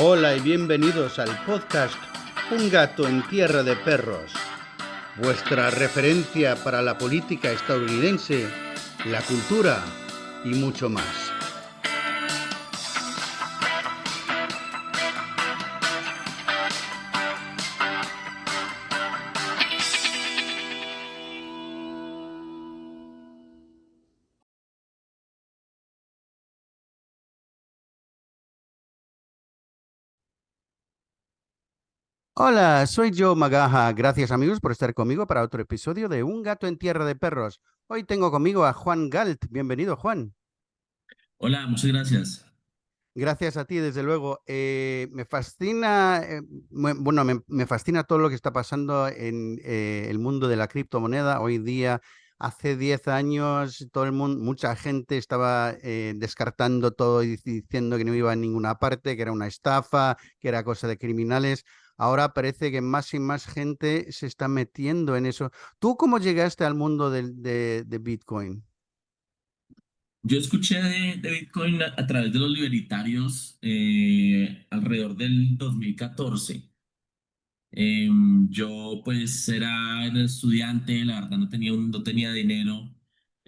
Hola y bienvenidos al podcast Un gato en tierra de perros, vuestra referencia para la política estadounidense, la cultura y mucho más. Hola, soy Joe Magaja. Gracias amigos por estar conmigo para otro episodio de Un gato en tierra de perros. Hoy tengo conmigo a Juan Galt. Bienvenido, Juan. Hola, muchas gracias. Gracias a ti, desde luego. Me fascina, me fascina todo lo que está pasando en el mundo de la criptomoneda hoy día. Hace 10 años, todo el mundo, mucha gente estaba descartando todo y diciendo que no iba a ninguna parte, que era una estafa, que era cosa de criminales. Ahora parece que más y más gente se está metiendo en eso. ¿Tú cómo llegaste al mundo de Bitcoin? Yo escuché de Bitcoin a través de los libertarios alrededor del 2014. Yo pues era un estudiante, la verdad no tenía dinero,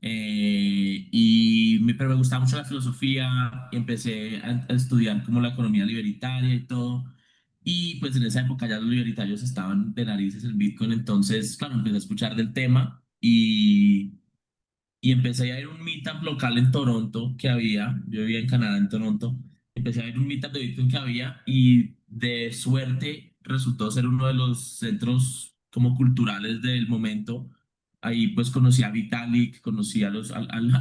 pero me gustaba mucho la filosofía y empecé a estudiar como la economía libertaria y todo. Y pues en esa época ya los libertarios estaban de narices el Bitcoin, entonces claro, empecé a escuchar del tema y empecé a ir a un meetup local en Toronto que había, yo vivía en Canadá, en Toronto, empecé a ir a un meetup de Bitcoin que había y de suerte resultó ser uno de los centros como culturales del momento. Ahí pues conocí a Vitalik, conocí al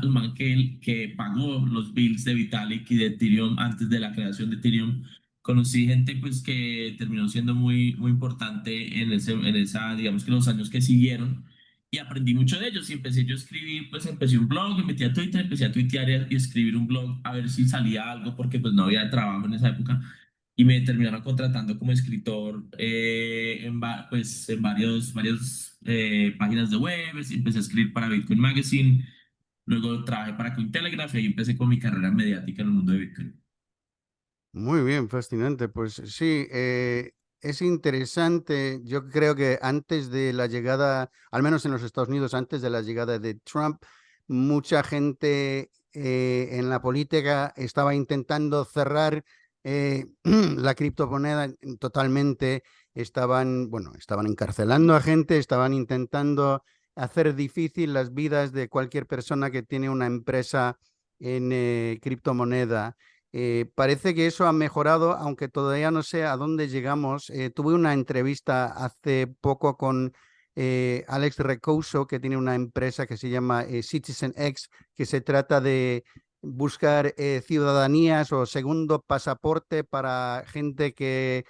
man que pagó los bills de Vitalik y de Ethereum antes de la creación de Ethereum. Conocí gente pues que terminó siendo muy importante en esa, digamos que los años que siguieron y aprendí mucho de ellos y empecé yo a escribir, pues empecé un blog, me metí a Twitter, empecé a tuitear y escribir un blog a ver si salía algo porque pues no había trabajo en esa época y me terminaron contratando como escritor pues en varias páginas de web, empecé a escribir para Bitcoin Magazine, luego trabajé para Cointelegraph y ahí empecé con mi carrera mediática en el mundo de Bitcoin. Muy bien, fascinante. Pues sí, es interesante. Yo creo que antes de la llegada, al menos en los Estados Unidos, antes de la llegada de Trump, mucha gente en la política estaba intentando cerrar la criptomoneda totalmente. Estaban, bueno, estaban encarcelando a gente, estaban intentando hacer difícil las vidas de cualquier persona que tiene una empresa en criptomoneda. Parece que eso ha mejorado, aunque todavía no sé a dónde llegamos. Tuve una entrevista hace poco con Alex Recouso, que tiene una empresa que se llama CitizenX, que se trata de buscar ciudadanías o segundo pasaporte para gente que,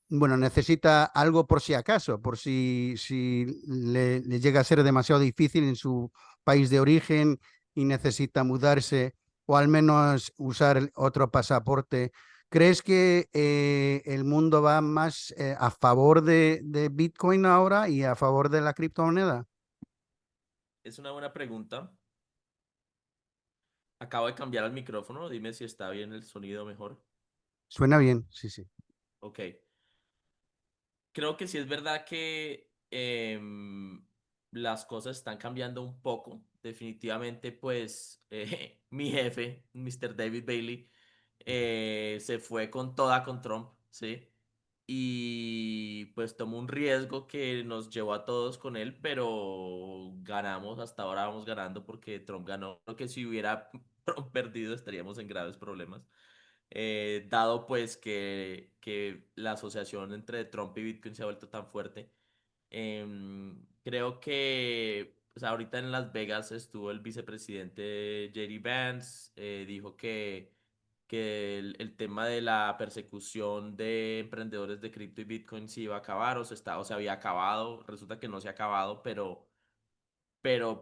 bueno, necesita algo por si acaso, por si le llega a ser demasiado difícil en su país de origen y necesita mudarse o al menos usar otro pasaporte. ¿Crees que el mundo va más a favor de Bitcoin ahora y a favor de la criptomoneda? Es una buena pregunta. Acabo de cambiar el micrófono, dime si está bien el sonido mejor. Suena bien, sí, sí. Ok. Creo que sí es verdad que las cosas están cambiando un poco. Definitivamente, pues mi jefe, Mr. David Bailey, se fue con toda con Trump, ¿sí? Y pues tomó un riesgo que nos llevó a todos con él, pero ganamos, hasta ahora vamos ganando porque Trump ganó. Creo que si hubiera Trump perdido estaríamos en graves problemas dado pues que la asociación entre Trump y Bitcoin se ha vuelto tan fuerte. Creo que pues, ahorita en Las Vegas estuvo el vicepresidente J.D. Vance, dijo que el tema de la persecución de emprendedores de cripto y Bitcoin se iba a acabar o se había acabado. Resulta que no se ha acabado, pero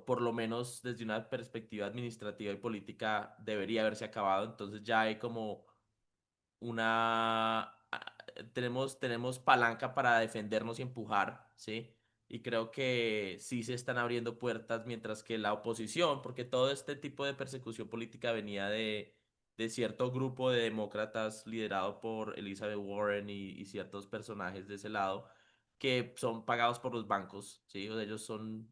por lo menos desde una perspectiva administrativa y política debería haberse acabado. Entonces ya hay como tenemos palanca para defendernos y empujar, ¿sí? Y creo que sí se están abriendo puertas, mientras que la oposición, porque todo este tipo de persecución política venía de cierto grupo de demócratas liderado por Elizabeth Warren y ciertos personajes de ese lado que son pagados por los bancos, ¿sí? O sea, ellos son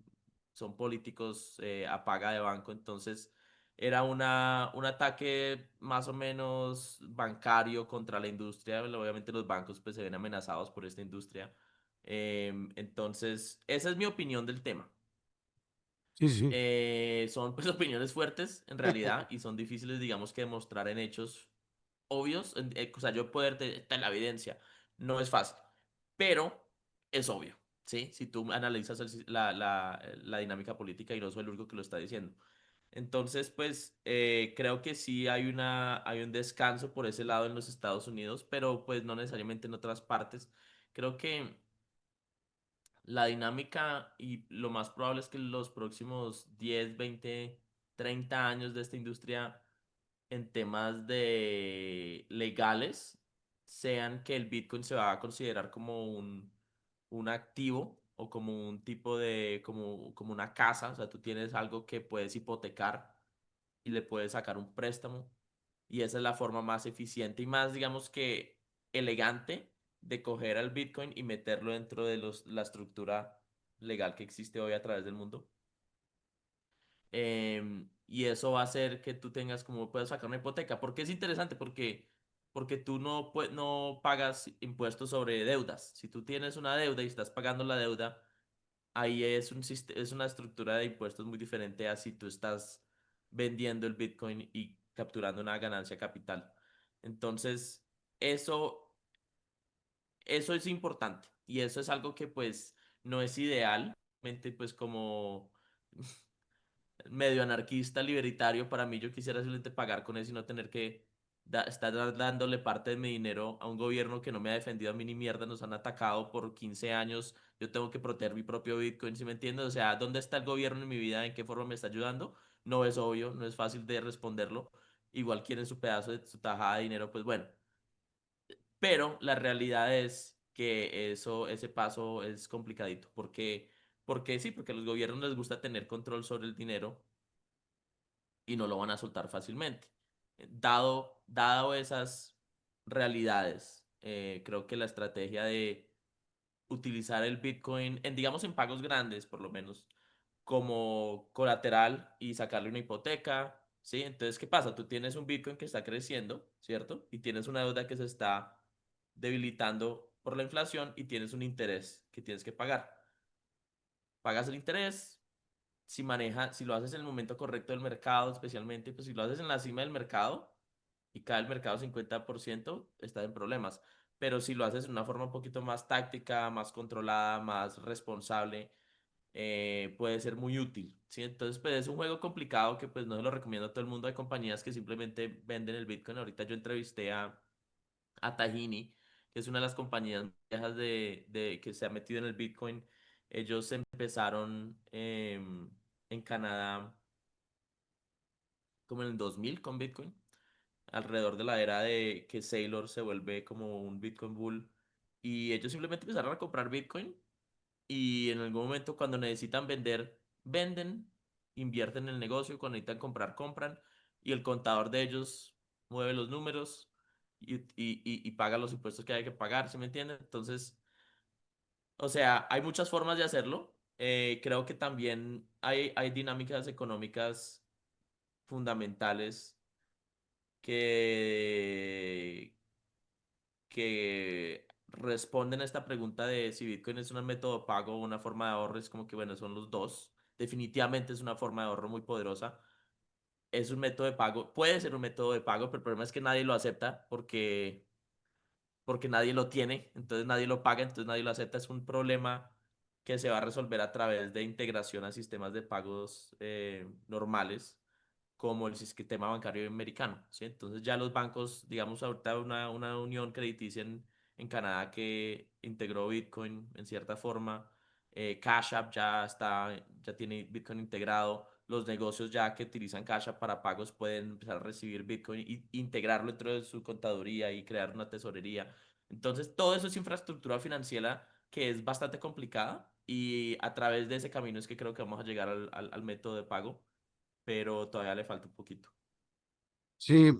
políticos a paga de banco, entonces era un ataque más o menos bancario contra la industria. Obviamente los bancos pues se ven amenazados por esta industria. Entonces, esa es mi opinión del tema. Sí, sí. Son pues opiniones fuertes en realidad y son difíciles, digamos, que demostrar en hechos obvios. O sea, yo poder tener la evidencia no es fácil, pero es obvio, ¿sí? Si tú analizas la dinámica política y no soy el único que lo está diciendo. Entonces, pues creo que sí hay un descanso por ese lado en los Estados Unidos, pero pues no necesariamente en otras partes. Creo que la dinámica y lo más probable es que los próximos 10 20 30 años de esta industria en temas de legales sean que el Bitcoin se va a considerar como un activo o como un tipo de, como una casa, o sea, tú tienes algo que puedes hipotecar y le puedes sacar un préstamo y esa es la forma más eficiente y más, digamos que elegante de coger al Bitcoin y meterlo dentro de la estructura legal que existe hoy a través del mundo. Y eso va a hacer que tú tengas como puedes sacar una hipoteca. ¿Por qué es interesante? Porque tú no pagas impuestos sobre deudas. Si tú tienes una deuda y estás pagando la deuda, ahí es una estructura de impuestos muy diferente a si tú estás vendiendo el Bitcoin y capturando una ganancia capital. Entonces, eso, eso es importante y eso es algo que pues no es ideal, pues como medio anarquista, libertario, para mí yo quisiera simplemente pagar con eso y no tener que estar dándole parte de mi dinero a un gobierno que no me ha defendido a mí ni mierda, nos han atacado por 15 años, yo tengo que proteger mi propio Bitcoin, ¿sí me entiendes? O sea, ¿dónde está el gobierno en mi vida? ¿En qué forma me está ayudando? No es obvio, no es fácil de responderlo. Igual quieren su pedazo de su tajada de dinero, pues bueno. Pero la realidad es que ese paso es complicadito, porque sí, porque a los gobiernos les gusta tener control sobre el dinero y no lo van a soltar fácilmente. Dado esas realidades, creo que la estrategia de utilizar el Bitcoin en, digamos, en pagos grandes, por lo menos, como colateral y sacarle una hipoteca, ¿sí? Entonces, ¿qué pasa? Tú tienes un Bitcoin que está creciendo, ¿cierto? Y tienes una deuda que se está debilitando por la inflación y tienes un interés que tienes que pagar. Pagas el interés, si lo haces en el momento correcto del mercado, especialmente, pues si lo haces en la cima del mercado y cae el mercado 50%, estás en problemas. Pero si lo haces de una forma un poquito más táctica, más controlada, más responsable, puede ser muy útil, ¿sí? Entonces, pues es un juego complicado que pues no se lo recomiendo a todo el mundo. Hay compañías que simplemente venden el Bitcoin. Ahorita yo entrevisté a Tajini, que es una de las compañías viejas que se ha metido en el Bitcoin. Ellos empezaron en Canadá como en el 2000 con Bitcoin, alrededor de la era de que Saylor se vuelve como un Bitcoin bull. Y ellos simplemente empezaron a comprar Bitcoin y en algún momento cuando necesitan vender, venden, invierten en el negocio, cuando necesitan comprar, compran y el contador de ellos mueve los números y paga los impuestos que hay que pagar, ¿sí me entienden? Entonces, o sea, hay muchas formas de hacerlo. Creo que también hay dinámicas económicas fundamentales que, que responden a esta pregunta de si Bitcoin es un método de pago o una forma de ahorro. Es como que, bueno, son los dos. Definitivamente es una forma de ahorro muy poderosa. Es un método de pago, puede ser un método de pago, pero el problema es que nadie lo acepta porque nadie lo tiene, entonces nadie lo paga, entonces nadie lo acepta. Es un problema que se va a resolver a través de integración a sistemas de pagos normales como el sistema bancario americano, ¿sí? Entonces ya los bancos, digamos ahorita una unión crediticia en Canadá que integró Bitcoin en cierta forma, Cash App ya tiene Bitcoin integrado, los negocios ya que utilizan Cash App para pagos pueden empezar a recibir Bitcoin y integrarlo dentro de su contaduría y crear una tesorería. Entonces todo eso es infraestructura financiera que es bastante complicada y a través de ese camino es que creo que vamos a llegar al método de pago pero todavía le falta un poquito. Sí,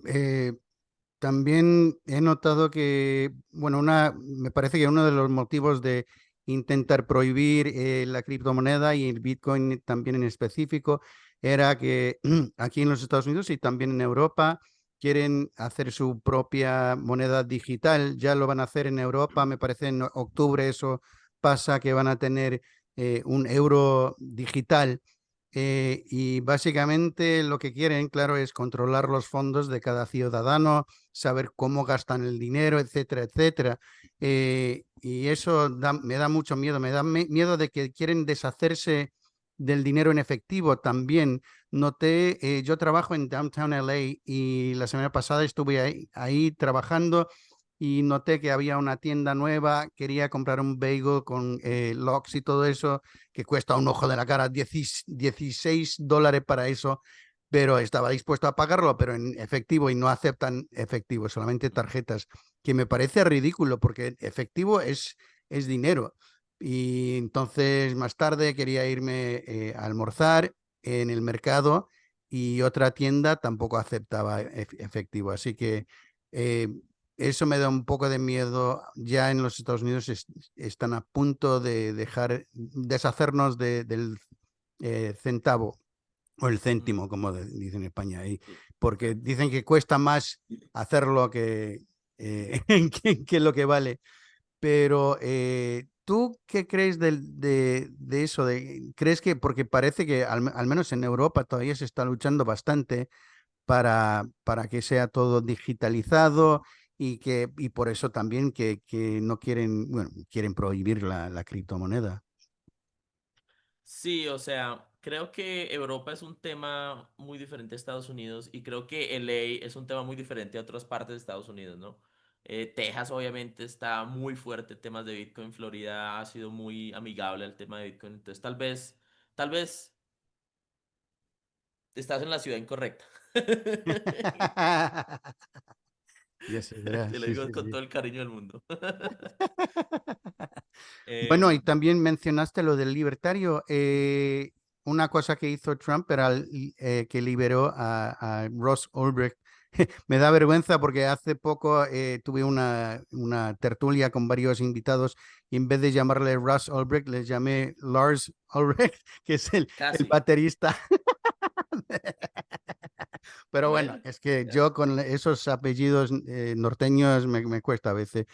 también he notado que, bueno, me parece que uno de los motivos de intentar prohibir la criptomoneda y el Bitcoin también en específico era que aquí en los Estados Unidos y también en Europa quieren hacer su propia moneda digital. Ya lo van a hacer en Europa, me parece en octubre eso pasa que van a tener un euro digital. Y básicamente lo que quieren, claro, es controlar los fondos de cada ciudadano, saber cómo gastan el dinero, etcétera, etcétera. Y eso me da mucho miedo, me da miedo de que quieren deshacerse del dinero en efectivo también. Noté, yo trabajo en Downtown LA y la semana pasada estuve ahí trabajando y noté que había una tienda nueva, quería comprar un bagel con locks y todo eso, que cuesta un ojo de la cara, $16 para eso, pero estaba dispuesto a pagarlo, pero en efectivo y no aceptan efectivo, solamente tarjetas, que me parece ridículo porque efectivo es dinero. Y entonces más tarde quería irme a almorzar en el mercado y otra tienda tampoco aceptaba efectivo. Así que eh, eso me da un poco de miedo. Ya en los Estados Unidos están a punto de deshacernos del centavo o el Mm, céntimo, como dicen en España ahí, sí. porque dicen que cuesta más hacerlo que lo que vale. Pero ¿tú qué crees de eso? ¿Crees que, porque parece que al menos en Europa todavía se está luchando bastante para que sea todo digitalizado y por eso también que no quieren, bueno, quieren prohibir la criptomoneda? Sí, o sea, creo que Europa es un tema muy diferente a Estados Unidos y creo que LA es un tema muy diferente a otras partes de Estados Unidos, ¿no? Texas obviamente está muy fuerte en temas de Bitcoin, Florida ha sido muy amigable al tema de Bitcoin, entonces tal vez estás en la ciudad incorrecta. Ya se verá, Te lo sí, digo sí, con sí. todo el cariño del mundo. Bueno, y Em, también mencionaste lo del libertario. Una cosa que hizo Trump era que liberó a Ross Ulbricht. Me da vergüenza porque hace poco tuve una tertulia con varios invitados y en vez de llamarle Ross Ulbricht, les llamé Lars Ulbricht, que es el Casi. baterista. Pero bueno, Bueno, es que ya, yo con esos apellidos norteños me cuesta a veces.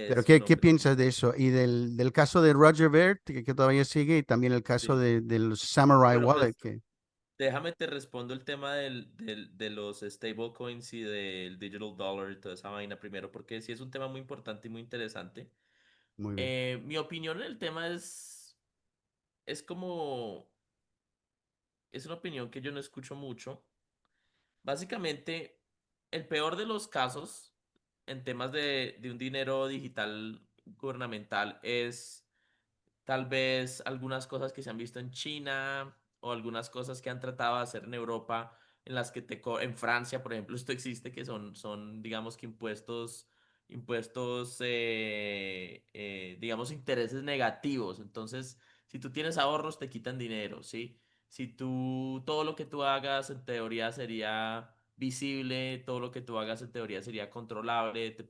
Pero es un ¿qué hombre. piensas de eso? Y del caso de Roger Ver, que todavía sigue, y también el caso Sí. del Samurai Bueno, Wallet, pues que déjame te respondo el tema de los stablecoins y del digital dollar y toda esa vaina primero, porque sí es un tema muy importante y muy interesante. muy bien. Mi opinión en el tema es como, es una opinión que yo no escucho mucho. Básicamente, el peor de los casos en temas de un dinero digital gubernamental es tal vez algunas cosas que se han visto en China o algunas cosas que han tratado de hacer en Europa, en las que en Francia, por ejemplo, esto existe, que son digamos que impuestos, digamos, intereses negativos. Entonces, si tú tienes ahorros, te quitan dinero, ¿sí? Si todo lo que tú hagas en teoría sería visible, todo lo que tú hagas en teoría sería controlable, te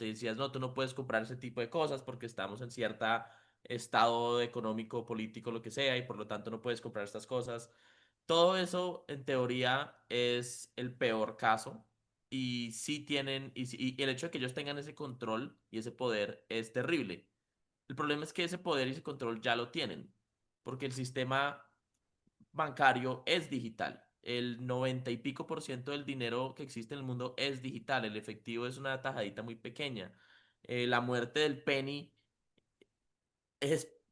decías, no, tú no puedes comprar ese tipo de cosas porque estamos en cierta estado económico, político, lo que sea, y por lo tanto no puedes comprar estas cosas. Todo eso, en teoría, es el peor caso. Y sí tienen, y el hecho de que ellos tengan ese control y ese poder es terrible. El problema es que ese poder y ese control ya lo tienen, porque el sistema bancario es digital. El 90 y pico % del dinero que existe en el mundo es digital. El efectivo es una tajadita muy pequeña. La muerte del penny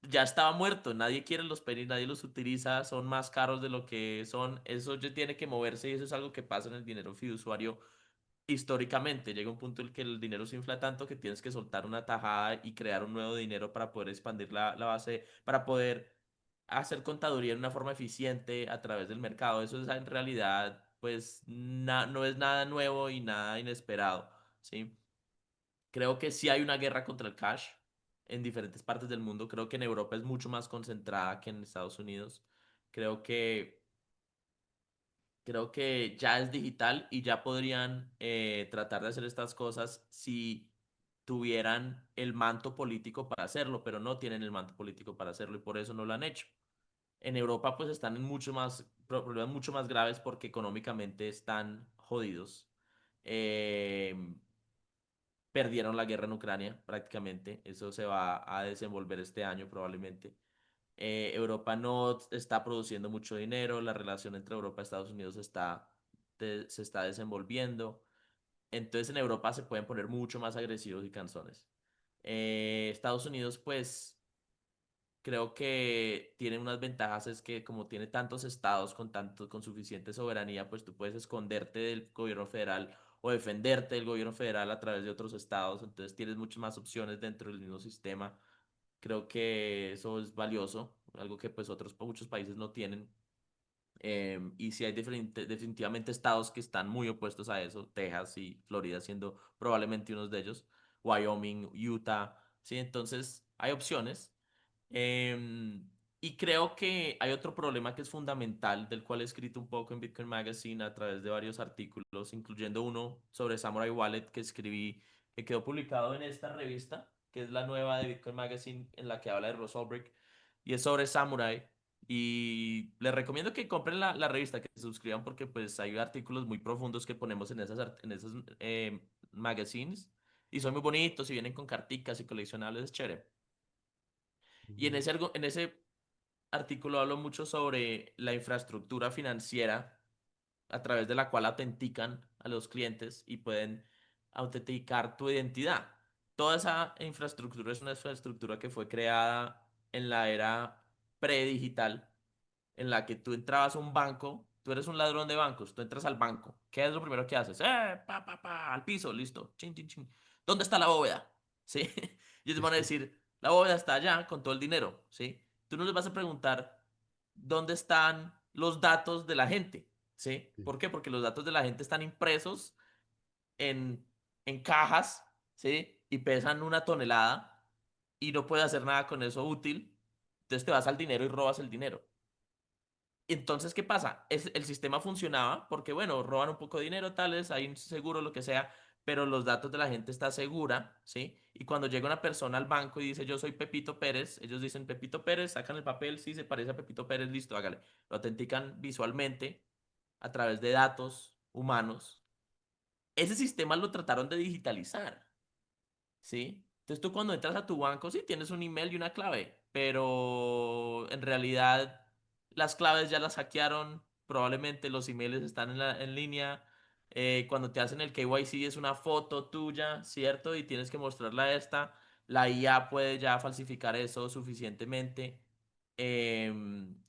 ya estaba muerto, nadie quiere los pennies, nadie los utiliza, son más caros de lo que son, eso ya tiene que moverse y eso es algo que pasa en el dinero fiduciario históricamente. Llega un punto en el que el dinero se infla tanto que tienes que soltar una tajada y crear un nuevo dinero para poder expandir la base, para poder hacer contaduría de una forma eficiente a través del mercado. Eso es en realidad, pues, no es nada nuevo y nada inesperado, ¿sí? Creo que sí hay una guerra contra el cash en diferentes partes del mundo. Creo que en Europa es mucho más concentrada que en Estados Unidos. Creo que Creo que ya es digital y ya podrían tratar de hacer estas cosas si tuvieran el manto político para hacerlo, pero no tienen el manto político para hacerlo y por eso no lo han hecho. En Europa pues están en mucho más, problemas mucho más graves porque económicamente están jodidos. Eh, Perdieron la guerra en Ucrania prácticamente, eso se va a desenvolver este año probablemente. Europa no está produciendo mucho dinero, la relación entre Europa y Estados Unidos se está desenvolviendo. Entonces en Europa se pueden poner mucho más agresivos y cansones. Estados Unidos, pues creo que tiene unas ventajas, es que como tiene tantos estados con suficiente soberanía, pues tú puedes esconderte del gobierno federal o defenderte del gobierno federal a través de otros estados. Entonces tienes muchas más opciones dentro del mismo sistema. Creo que eso es valioso, algo que pues muchos países no tienen. Y sí hay definitivamente estados que están muy opuestos a eso, Texas y Florida siendo probablemente unos de ellos, Wyoming, Utah, ¿sí? Entonces hay opciones. Em, y creo que hay otro problema que es fundamental, del cual he escrito un poco en Bitcoin Magazine a través de varios artículos, incluyendo uno sobre Samurai Wallet que escribí, que quedó publicado en esta revista, que es la nueva de Bitcoin Magazine, en la que habla de Ross Ulbricht, y es sobre Samurai. Y les recomiendo que compren la revista, que se suscriban porque pues hay artículos muy profundos que ponemos en esas magazines y son muy bonitos y vienen con carticas y coleccionables, es chévere. Y en en ese artículo hablo mucho sobre la infraestructura financiera a través de la cual autentican a los clientes y pueden autenticar tu identidad. Toda esa infraestructura es una infraestructura que fue creada en la era predigital, en la que tú entrabas a un banco, tú eres un ladrón de bancos, tú entras al banco, ¿qué es lo primero que haces? Al piso, listo, chin, chin, chin. ¿Dónde está la bóveda? ¿Sí? Y ellos Sí, van a sí, decir, la bóveda está allá con todo el dinero, ¿sí? Tú no les vas a preguntar dónde están los datos de la gente, ¿sí? sí. ¿Por qué? Porque los datos de la gente están impresos en, en cajas, ¿sí? Y pesan 1 tonelada y no puedes hacer nada con eso útil. Entonces te vas al dinero y robas el dinero. Entonces, ¿qué pasa? El sistema funcionaba porque, bueno, roban un poco de dinero, tales, hay un seguro, lo que sea, pero los datos de la gente está segura, ¿sí? Y cuando llega una persona al banco y dice, yo soy Pepito Pérez, ellos dicen, Pepito Pérez, sacan el papel, sí, se parece a Pepito Pérez, listo, hágale. Lo autentican visualmente a través de datos humanos. Ese sistema lo trataron de digitalizar. ¿Sí? Entonces tú cuando entras a tu banco, sí, tienes un email y una clave, pero en realidad las claves ya las hackearon, probablemente los emails están en línea. Cuando te hacen el KYC es una foto tuya, ¿cierto? Y tienes que mostrarla a esta. La IA puede ya falsificar eso suficientemente. Em,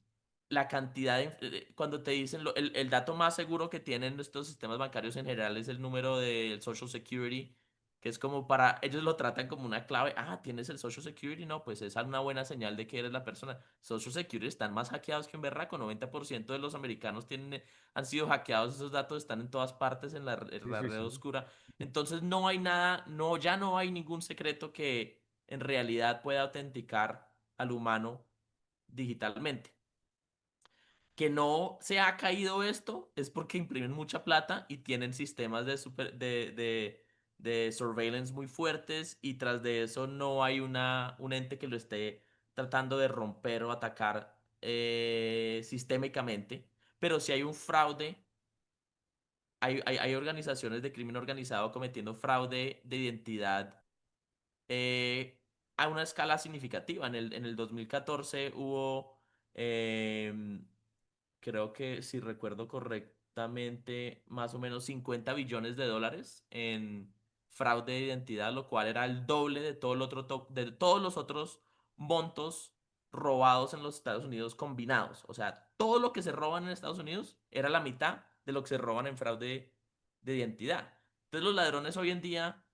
la cantidad cuando te dicen el dato más seguro que tienen estos sistemas bancarios en general es el número del Social Security, que es como para, ellos lo tratan como una clave. Ah, tienes el Social Security, no, pues esa es una buena señal de que eres la persona. Social Security están más hackeados que un berraco, 90% de los americanos han sido hackeados, esos datos están en todas partes en Sí, la sí, red sí. oscura. Entonces no hay nada, no, ya no hay ningún secreto que en realidad pueda autenticar al humano digitalmente. Que no se ha caído esto es porque imprimen mucha plata y tienen sistemas de surveillance muy fuertes y tras de eso no hay un ente que lo esté tratando de romper o atacar sistémicamente. Pero si hay un fraude, hay organizaciones de crimen organizado cometiendo fraude de identidad eh, a una escala significativa. En el 2014 hubo... em, creo que si recuerdo correctamente, más o menos 50 billones de dólares en fraude de identidad, lo cual era el doble de de todos los otros montos robados en los Estados Unidos combinados. O sea, todo lo que se roban en Estados Unidos era la mitad de lo que se roban en fraude de identidad. Entonces los ladrones hoy en día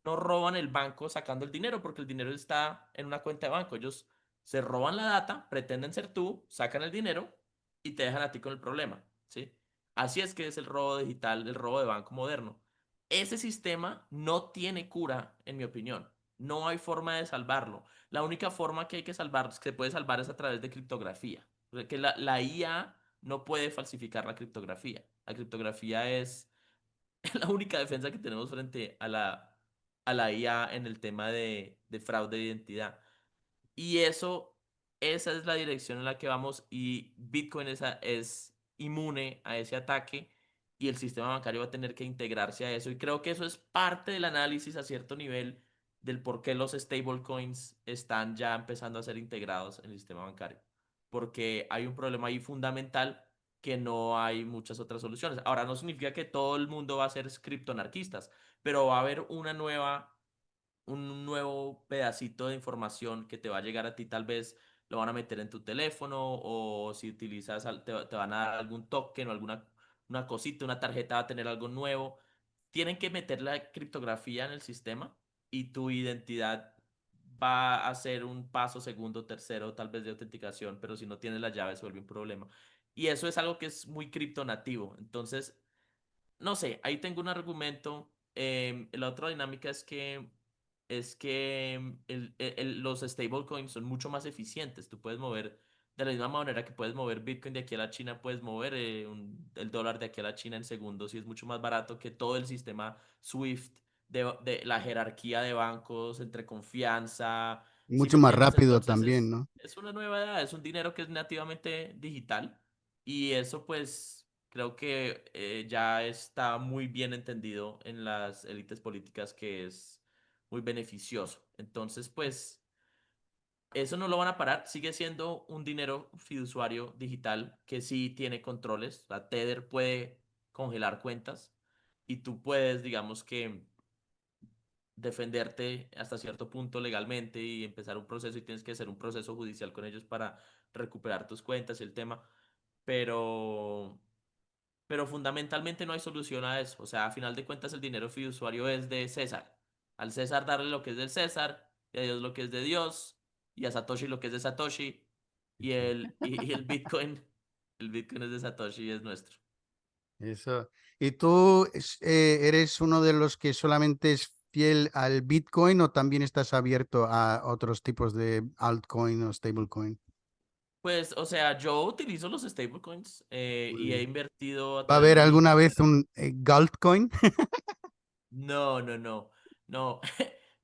no roban el banco sacando el dinero porque el dinero está en una cuenta de banco. Ellos se roban la data, pretenden ser tú, sacan el dinero y te dejan a ti con el problema, ¿sí? Así es que es el robo digital, el robo de banco moderno. Ese sistema no tiene cura, en mi opinión. No hay forma de salvarlo. La única forma que hay que salvar, que se puede salvar es a través de criptografía. Que la IA no puede falsificar la criptografía. La criptografía es la única defensa que tenemos frente a la IA en el tema de fraude de identidad. Y esa es la dirección en la que vamos y Bitcoin es inmune a ese ataque y el sistema bancario va a tener que integrarse a eso. Y creo que eso es parte del análisis a cierto nivel del por qué los stablecoins están ya empezando a ser integrados en el sistema bancario. Porque hay un problema ahí fundamental que no hay muchas otras soluciones. Ahora, no significa que todo el mundo va a ser criptoanarquistas, pero va a haber un nuevo pedacito de información que te va a llegar a ti, tal vez lo van a meter en tu teléfono o si utilizas, te van a dar algún token o alguna una cosita, una tarjeta va a tener algo nuevo. Tienen que meter la criptografía en el sistema y tu identidad va a ser un paso segundo, tercero, tal vez de autenticación, pero si no tienes la llave se vuelve un problema. Y eso es algo que es muy criptonativo. Entonces, no sé, ahí tengo un argumento. La otra dinámica es que los stablecoins son mucho más eficientes. Tú puedes mover, de la misma manera que puedes mover Bitcoin de aquí a la China, puedes mover el dólar de aquí a la China en segundos y es mucho más barato que todo el sistema SWIFT de la jerarquía de bancos entre confianza. ¿Sí Mucho me más entiendes? rápido Entonces también, ¿no? es una nueva edad, es un dinero que es nativamente digital y eso pues creo que ya está muy bien entendido en las élites políticas que es muy beneficioso. Entonces, pues eso no lo van a parar. Sigue siendo un dinero fiduciario digital que sí tiene controles. La Tether puede congelar cuentas y tú puedes, digamos que, defenderte hasta cierto punto legalmente y empezar un proceso y tienes que hacer un proceso judicial con ellos para recuperar tus cuentas y el tema. Pero fundamentalmente no hay solución a eso. O sea, a final de cuentas el dinero fiduciario es de César. Al César darle lo que es del César, y a Dios lo que es de Dios, y a Satoshi lo que es de Satoshi, y el Bitcoin es de Satoshi y es nuestro. Eso. ¿Y tú eres uno de los que solamente es fiel al Bitcoin o también estás abierto a otros tipos de altcoin o stablecoin? Pues, o sea, yo utilizo los stablecoins Muy y he bien. invertido a ¿Va a través de haber mi alguna vez billetera. un Galtcoin? No, no, no, no.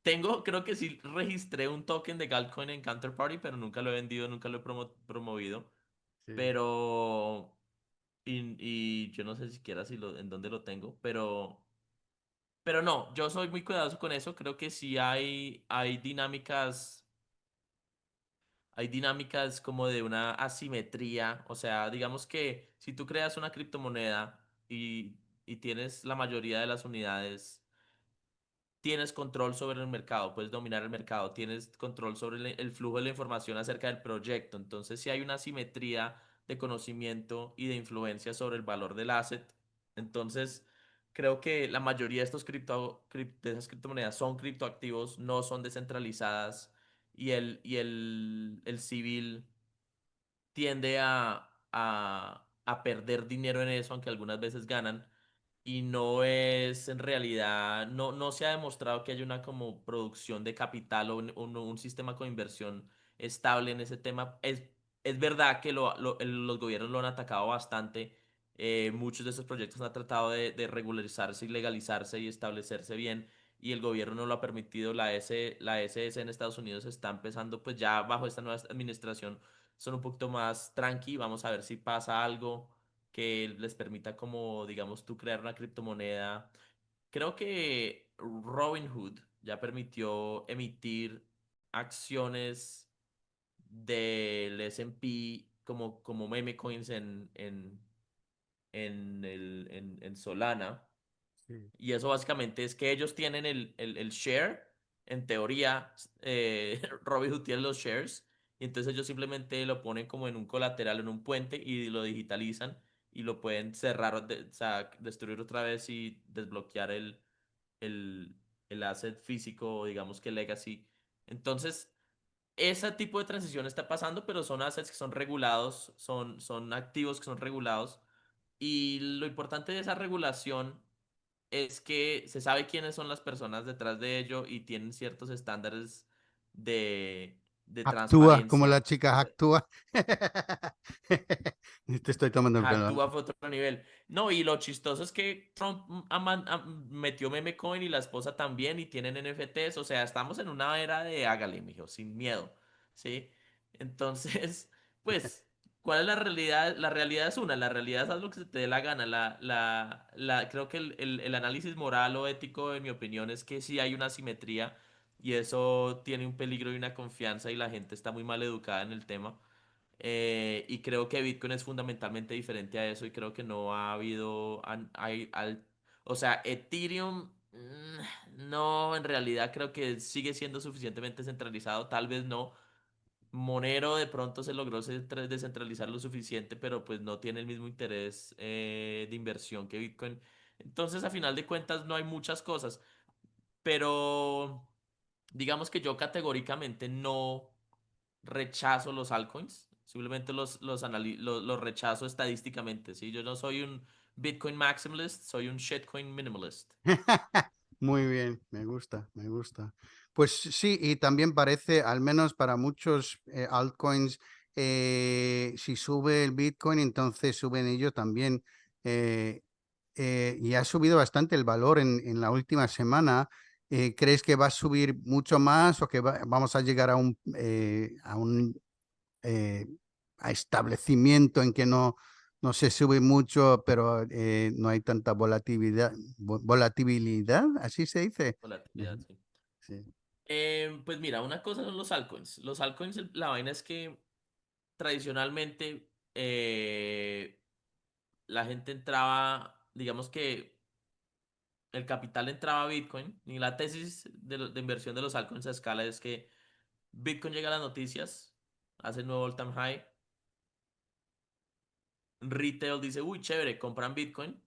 Creo que sí registré un token de Galcoin en Counterparty, pero nunca lo he vendido, nunca lo he promovido. Sí. Pero, y yo no sé siquiera en dónde lo tengo, pero no, yo soy muy cuidadoso con eso. Creo que sí hay dinámicas como de una asimetría. O sea, digamos que si tú creas una criptomoneda y tienes la mayoría de las unidades tienes control sobre el mercado, puedes dominar el mercado, tienes control sobre el flujo de la información acerca del proyecto. Entonces, si hay una simetría de conocimiento y de influencia sobre el valor del asset, entonces creo que la mayoría de de esas criptomonedas son criptoactivos, no son descentralizadas y el civil tiende a perder dinero en eso, aunque algunas veces ganan y no es en realidad, no se ha demostrado que haya una como producción de capital o un sistema con inversión estable en ese tema. Es verdad que los gobiernos lo han atacado bastante. Muchos de esos proyectos han tratado de regularizarse y legalizarse y establecerse bien y el gobierno no lo ha permitido. La SS en Estados Unidos está empezando pues ya bajo esta nueva administración son un poquito más tranqui. Vamos a ver si pasa algo que les permita como, digamos, tú crear una criptomoneda. Creo que Robinhood ya permitió emitir acciones del S&P como meme coins en Solana. Sí. Y eso básicamente es que ellos tienen el share, en teoría, Robinhood tiene los shares, y entonces ellos simplemente lo ponen como en un colateral, en un puente, y lo digitalizan, y lo pueden cerrar, o sea, destruir otra vez y desbloquear el, el asset físico, digamos que legacy. Entonces, ese tipo de transición está pasando, pero son assets que son regulados, son activos que son regulados, y lo importante de esa regulación es que se sabe quiénes son las personas detrás de ello y tienen ciertos estándares de Actúa como transparencia. la chica actúa. Te estoy tomando el pelo. Actúa fue otro nivel. No, y lo chistoso es que Trump metió meme coin y la esposa también y tienen NFTs. O sea, estamos en una era de hágale, mijo, sin miedo. ¿Sí? Entonces, pues, ¿cuál es la realidad? La realidad es una, la realidad es haz lo que se te dé la gana. Creo que el análisis moral o ético, en mi opinión, es que sí hay una simetría y eso tiene un peligro y una confianza y la gente está muy mal educada en el tema. Y creo que Bitcoin es fundamentalmente diferente a eso y creo que no ha habido, o sea, Ethereum, no, en realidad creo que sigue siendo suficientemente centralizado, tal vez no. Monero de pronto se logró descentralizar lo suficiente, pero pues no tiene el mismo interés de inversión que Bitcoin. Entonces, a final de cuentas, no hay muchas cosas, pero digamos que yo categóricamente no rechazo los altcoins, simplemente los rechazo estadísticamente, ¿sí? Yo no soy un Bitcoin maximalist, soy un shitcoin minimalist. Muy bien, me gusta, me gusta. Pues sí, y también parece, al menos para muchos altcoins, si sube el Bitcoin, entonces suben ellos también. eh, y ha subido bastante el valor en la última semana. ¿Crees que va a subir mucho más o que vamos a llegar a un eh, a establecimiento en que no se sube mucho, pero no hay tanta volatilidad, así se dice? Volatilidad, Ujú, sí. sí. Pues mira, una cosa son los altcoins. Los altcoins, la vaina es que tradicionalmente la gente entraba, digamos que el capital entraba a Bitcoin y la tesis de inversión de los altcoins a escala es que Bitcoin llega a las noticias, hace el nuevo all-time high, retail dice, uy, chévere, compran Bitcoin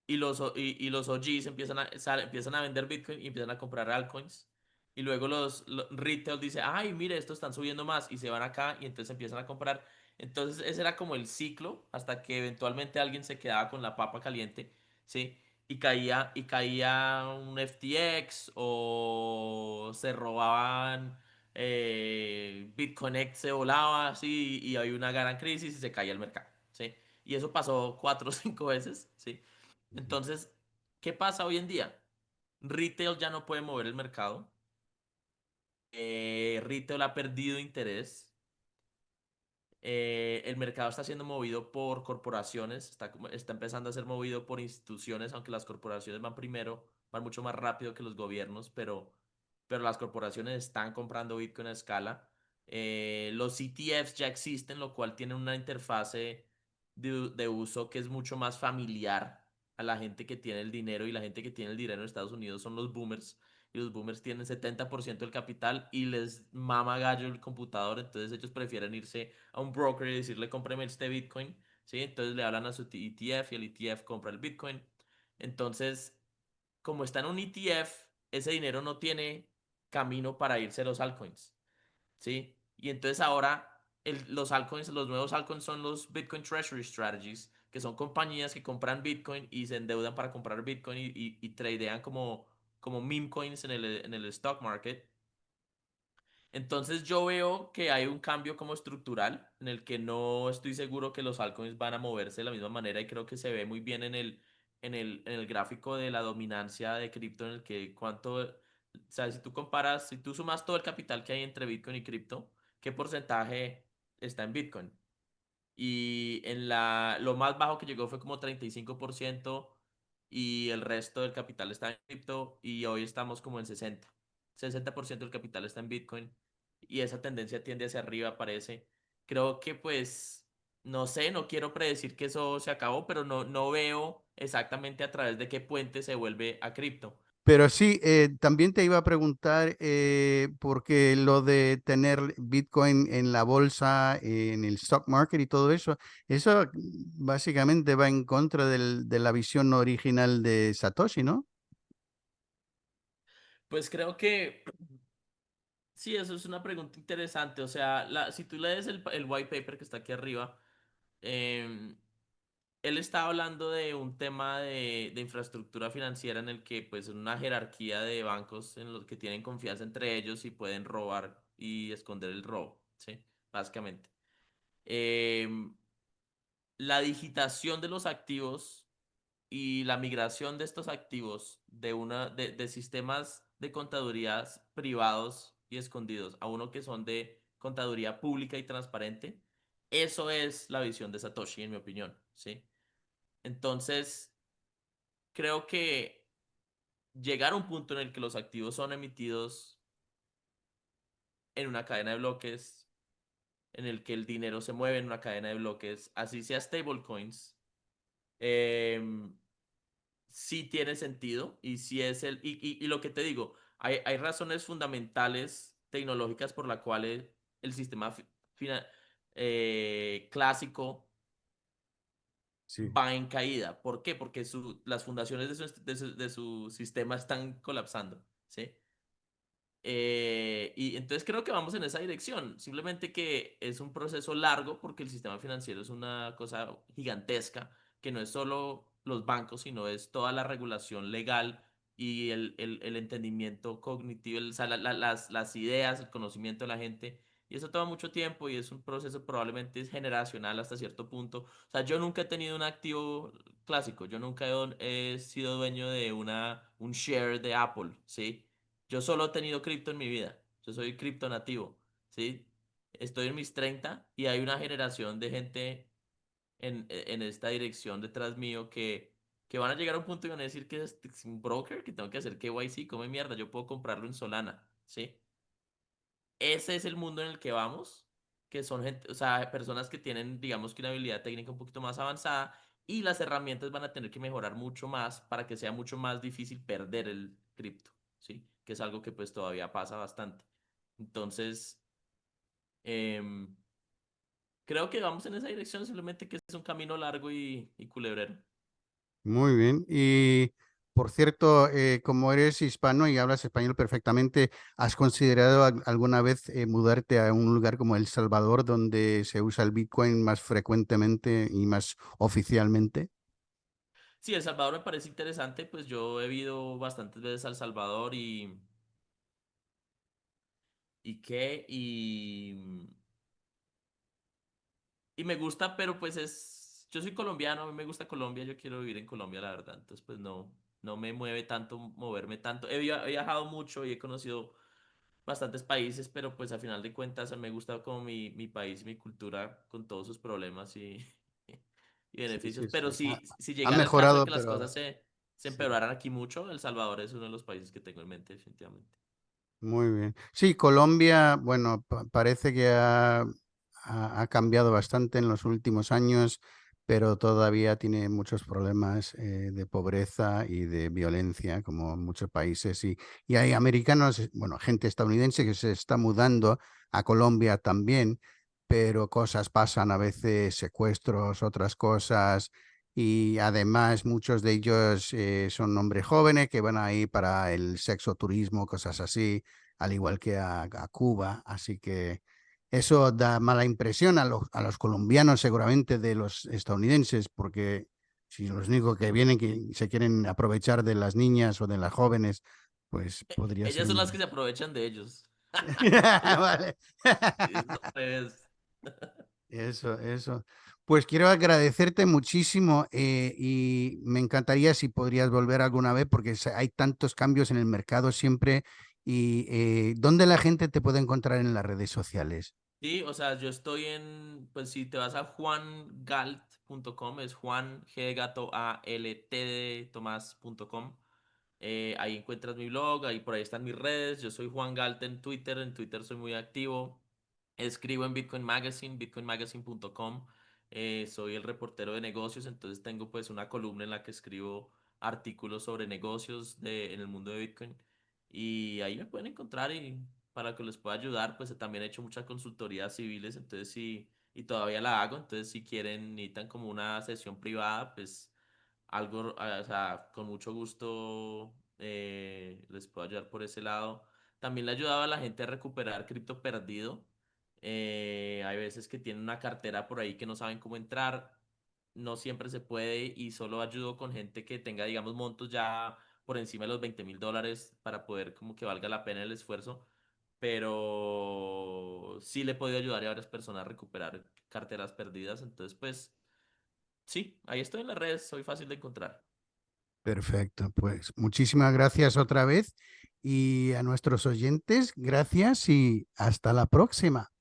y los OGs empiezan a vender Bitcoin y empiezan a comprar altcoins. Y luego retail dice, ay, mire, estos están subiendo más y se van acá y entonces empiezan a comprar. Entonces ese era como el ciclo hasta que eventualmente alguien se quedaba con la papa caliente, ¿sí? Y caía un FTX o se robaban, BitConnect se volaba, así, y había una gran crisis y se caía el mercado, ¿sí? Y eso pasó 4 o 5 veces, ¿sí? Ujú. Entonces, ¿qué pasa hoy en día? Retail ya no puede mover el mercado. Retail ha perdido interés. El mercado está siendo movido por corporaciones, está empezando a ser movido por instituciones, aunque las corporaciones van primero, van mucho más rápido que los gobiernos, pero las corporaciones están comprando Bitcoin a escala. Los ETFs ya existen, lo cual tiene una interfase de uso que es mucho más familiar a la gente que tiene el dinero y la gente que tiene el dinero en Estados Unidos son los boomers y los boomers tienen 70% del capital y les mama gallo el computador, entonces ellos prefieren irse a un broker y decirle cómpreme este Bitcoin, ¿sí? Entonces le hablan a su ETF y el ETF compra el Bitcoin. Entonces, como está en un ETF, ese dinero no tiene camino para irse a los altcoins, ¿sí? Y entonces ahora los altcoins, los nuevos altcoins son los Bitcoin Treasury Strategies, que son compañías que compran Bitcoin y se endeudan para comprar Bitcoin y tradean como meme coins en el stock market. Entonces yo veo que hay un cambio como estructural en el que no estoy seguro que los altcoins van a moverse de la misma manera y creo que se ve muy bien en el gráfico de la dominancia de cripto en el que o sea, si tú comparas, si tú sumas todo el capital que hay entre Bitcoin y cripto, ¿qué porcentaje está en Bitcoin? Y lo más bajo que llegó fue como 35% y el resto del capital está en cripto y hoy estamos como en 60% del capital está en Bitcoin y esa tendencia tiende hacia arriba, parece. Creo que pues, no sé, no quiero predecir que eso se acabó, pero no veo exactamente a través de qué puente se vuelve a cripto. Pero sí, también te iba a preguntar, porque lo de tener Bitcoin en la bolsa, en el stock market y todo eso básicamente va en contra de la visión original de Satoshi, ¿no? Pues creo que sí, eso es una pregunta interesante. O sea, si tú lees el white paper que está aquí arriba, em, él está hablando de un tema de infraestructura financiera en el que, pues, una jerarquía de bancos en los que tienen confianza entre ellos y pueden robar y esconder el robo, ¿sí? Básicamente. Em, la digitación de los activos y la migración de estos activos de sistemas de contaduría privados y escondidos a uno que son de contaduría pública y transparente, eso es la visión de Satoshi, en mi opinión, ¿sí? Entonces, creo que llegar a un punto en el que los activos son emitidos en una cadena de bloques, en el que el dinero se mueve en una cadena de bloques, así sea stablecoins, em, sí tiene sentido y sí es y lo que te digo, hay razones fundamentales tecnológicas por las cuales el sistema clásico Sí, va en caída. ¿Por qué? Porque las fundaciones de su sistema están colapsando, ¿sí? Y entonces creo que vamos en esa dirección. Simplemente que es un proceso largo porque el sistema financiero es una cosa gigantesca, que no es solo los bancos, sino es toda la regulación legal y el entendimiento cognitivo, o sea, las ideas, el conocimiento de la gente. Y eso toma mucho tiempo y es un proceso probablemente es generacional hasta cierto punto. O sea, yo nunca he tenido un activo clásico, yo nunca he sido dueño de un share de Apple, ¿sí? Yo solo he tenido cripto en mi vida. Yo soy cripto nativo, ¿sí? Estoy en mis 30 y hay una generación de gente en esta dirección detrás mío que van a llegar a un punto y van a decir que es un broker, que tengo que hacer KYC, come mierda, yo puedo comprarlo en Solana, ¿sí? Ese es el mundo en el que vamos, que son gente, o sea, personas que tienen, digamos que una habilidad técnica un poquito más avanzada y las herramientas van a tener que mejorar mucho más para que sea mucho más difícil perder el cripto, ¿sí? Que es algo que pues todavía pasa bastante. Entonces, em, creo que vamos en esa dirección, simplemente que es un camino largo y culebrero. muy bien. Y por cierto, como eres hispano y hablas español perfectamente, ¿has considerado alguna vez mudarte a un lugar como El Salvador, donde se usa el Bitcoin más frecuentemente y más oficialmente? Sí, El Salvador me parece interesante, pues yo he ido bastantes veces a El Salvador y qué, y me gusta, pero pues yo soy colombiano, a mí me gusta Colombia, yo quiero vivir en Colombia, la verdad, entonces pues no me mueve tanto moverme tanto. He viajado mucho y he conocido bastantes países, pero pues a final de cuentas me gusta como mi país y mi cultura con todos sus problemas y Sí, beneficios, sí, pero sí. si Ha llegara el caso de mejorado, que las cosas pero se sí. empeoraran aquí mucho, El Salvador es uno de los países que tengo en mente definitivamente. Muy bien. Sí, Colombia, bueno, parece que ha cambiado bastante en los últimos años, pero todavía tiene muchos problemas de pobreza y de violencia, como en muchos países. Y hay americanos, bueno, gente estadounidense que se está mudando a Colombia también, pero cosas pasan a veces, secuestros, otras cosas. Y además muchos de ellos son hombres jóvenes que van ahí para el sexo turismo, cosas así, al igual que a Cuba. Así que eso da mala impresión a los colombianos seguramente de los estadounidenses, porque si los únicos que vienen que se quieren aprovechar de las niñas o de las jóvenes, pues podría ser Ellas son las un... que se aprovechan de ellos. Vale. Es al revés. Eso. Pues quiero agradecerte muchísimo y me encantaría si podrías volver alguna vez porque hay tantos cambios en el mercado siempre y ¿dónde la gente te puede encontrar en las redes sociales? Sí, o sea, yo estoy pues si te vas a juangalt.com, es Juan G de gato A L T de Tomás.com. Ahí encuentras mi blog, ahí por ahí están mis redes. Yo soy Juan Galt en Twitter soy muy activo. Escribo en Bitcoin Magazine, bitcoinmagazine.com. Soy el reportero de negocios, entonces tengo pues una columna en la que escribo artículos sobre negocios en el mundo de Bitcoin. Y ahí me pueden encontrar y para que les pueda ayudar, pues también he hecho muchas consultorías civiles, entonces sí, y todavía la hago, entonces si quieren, necesitan como una sesión privada, pues algo, o sea, con mucho gusto les puedo ayudar por ese lado. También le ayudaba a la gente a recuperar cripto perdido. Hay veces que tienen una cartera por ahí que no saben cómo entrar. No siempre se puede y solo ayudo con gente que tenga, digamos, montos ya por encima de los $20,000 para poder como que valga la pena el esfuerzo. Pero sí le he podido ayudar a varias personas a recuperar carteras perdidas. Entonces, pues Sí, ahí estoy en las redes, soy fácil de encontrar. Perfecto, pues muchísimas gracias otra vez y a nuestros oyentes, gracias y hasta la próxima.